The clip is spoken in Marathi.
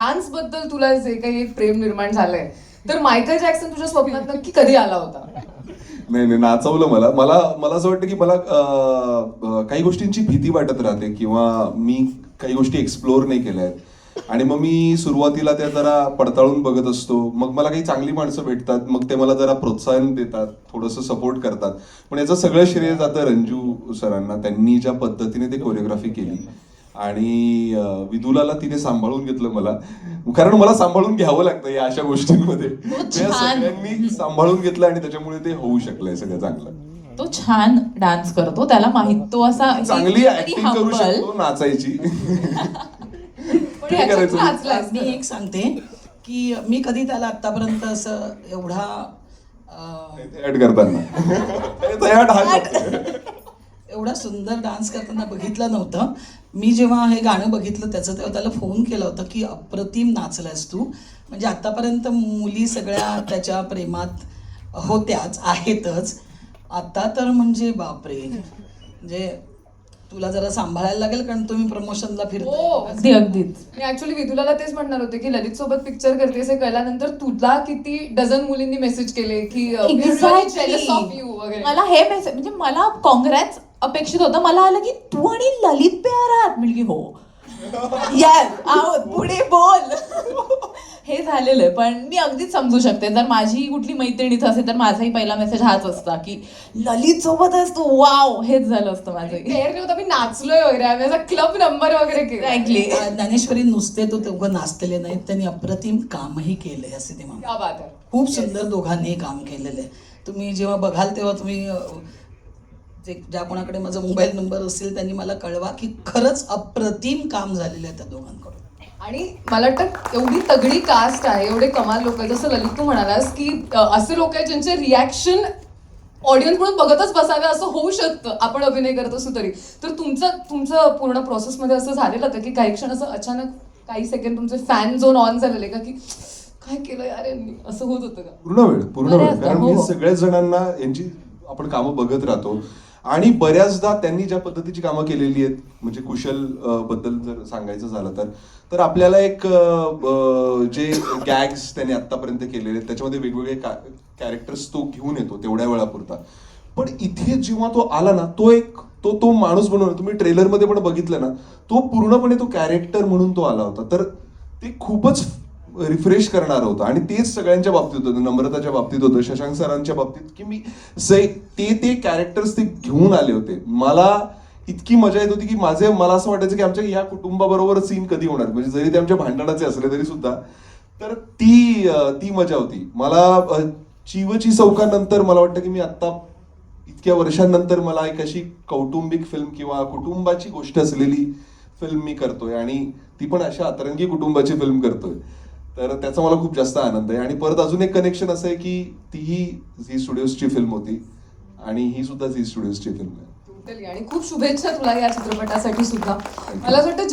डान्स बद्दल तुला जे काही एक प्रेम निर्माण झालंय, तर मायकल जॅक्सन तुझ्या स्वप्नात नक्की कधी आला होता? नाही नाही, नाचवलं मला मला मला असं वाटतं की मला काही गोष्टींची भीती वाटत राहते किंवा मी काही गोष्टी एक्सप्लोअर नाही केल्या आहेत आणि मग मी सुरुवातीला त्या जरा पडताळून बघत असतो. मग मला काही चांगली माणसं भेटतात, मग ते मला जरा प्रोत्साहन देतात, थोडंसं सपोर्ट करतात. पण याचं सगळं श्रेय जातं रंजू सरांना. त्यांनी ज्या पद्धतीने ते कोरिओग्राफी केली आणि विदुलाला तिने सांभाळून घेतलं मला, कारण मला सांभाळून घ्यावं लागतं या अशा गोष्टींमध्ये. त्या सगळ्यांनी सांभाळून घेतलं आणि त्याच्यामुळे ते होऊ शकलंय सगळं चांगलं. तो छान डान्स करतो, त्याला माहित तो असा चांगली ऍक्टिंग करू शकतो, नाचायची. पण ह्याच्यात तू नाचलास. मी एक सांगते की मी कधी त्याला आतापर्यंत असं एवढा ऍड करताना एवढा सुंदर डान्स करताना बघितलं नव्हतं. मी जेव्हा हे गाणं बघितलं त्याचं, तेव्हा त्याला फोन केला होता की अप्रतिम नाचलास तू. म्हणजे आतापर्यंत मुली सगळ्या त्याच्या प्रेमात होत्याच, आहेतच. आता तर म्हणजे बापरे, म्हणजे तुला जरा सांभाळायला लागेल, कारण तुम्ही प्रमोशनला हो. फिरतो. अगदीच. मी ऍक्च्युली विदुलाला तेच म्हणणार होते की ललित सोबत पिक्चर करतेस हे कळल्यानंतर तुला किती डझन मुलींनी मेसेज केले की जेलस ऑफ यू वगैरे. मला हे मेसेज म्हणजे मला काँग्रेस अपेक्षित होतं. मला आलं की तू आणि ललित पेअर आहात. म्हणजे हो येस आहोत, पुढे बोल. हे झालेलं आहे. पण मी अगदीच समजू शकते, जर माझी कुठली मैत्रिणीच असेल तर माझाही पहिला मेसेज हाच असता की ललित सोबत आहेस तू, वाव. हेच झालं असतं माझं. पेअर होता, मी नाचलोय वगैरे, आम्ही असा क्लब नंबर वगैरे केला. Exactly. ज्ञानेश्वरी नुसते तो तेवढं नाचलेले नाहीत, त्यांनी अप्रतिम कामही केलंय असे ते म्हणतात. क्या बात आहे. खूप सुंदर दोघांनी काम केलेलं आहे. तुम्ही जेव्हा बघाल तेव्हा तुम्ही ज्या कोणाकडे माझा मोबाईल नंबर असेल त्यांनी मला कळवा की खरंच अप्रतिम काम झालेलं आहे त्या दोघांकडून. आणि मला वाटतं एवढी तगडी कास्ट आहे, एवढे कमाल लोक आहेत, जसं ललित तू म्हणालास की असे लोक आहेत ज्यांचे रिॲक्शन ऑडियन्स म्हणून बघतच बसावे असं होऊ शकतं आपण अभिनय करत असू तरी. तर तुमचं पूर्ण प्रोसेसमध्ये असं झालेलं होतं की काही क्षण असं अचानक काही सेकंड तुमचे फॅन झोन ऑन झालेले का की काय केलं यार यांनी, असं होत होतं का? पूर्ण वेळ कारण हो. मी सगळ्याच जणांना यांची आपण कामं बघत राहतो आणि बऱ्याचदा त्यांनी ज्या पद्धतीची कामं केलेली आहेत, म्हणजे कुशल बद्दल जर सांगायचं झालं तर आपल्याला एक जे गॅग्स त्यांनी आतापर्यंत केलेले आहेत त्याच्यामध्ये वेगवेगळे कॅरेक्टर्स तो घेऊन येतो तेवढ्या वेळापुरता. पण इथे जेव्हा तो आला ना, तो माणूस बनवला. तुम्ही ट्रेलरमध्ये पण बघितलं ना, तो पूर्णपणे तो कॅरेक्टर म्हणून तो आला होता. तर ते खूपच रिफ्रेश करणार होतं आणि तेच सगळ्यांच्या बाबतीत होतं. नम्रताच्या बाबतीत होतं, शशांक सरांच्या बाबतीत, की मी ते कॅरेक्टर्स ते घेऊन आले होते. मला इतकी मजा येत होती की मला असं वाटायचं की आमच्या ह्या कुटुंबाबरोबर सीन कधी होणार, म्हणजे जरी ते आमच्या भांडणाचे असले तरी सुद्धा. तर ती मजा होती. मला चिवची चौकानंतर मला वाटतं की मी आत्ता इतक्या वर्षांनंतर मला एक अशी कौटुंबिक फिल्म किंवा कुटुंबाची गोष्ट असलेली फिल्म मी करतोय आणि ती पण अशा अतरंगी कुटुंबाची फिल्म करतोय. तर त्याचा मला खूप जास्त आनंद आहे. आणि परत अजून एक कनेक्शन असं आहे की तीही झी स्टुडिओजची फिल्म होती आणि ही सुद्धा झी स्टुडिओजची फिल्म आहे. आणि खूप शुभेच्छा तुला या चित्रपटासाठी सुद्धा. मला असं वाटतं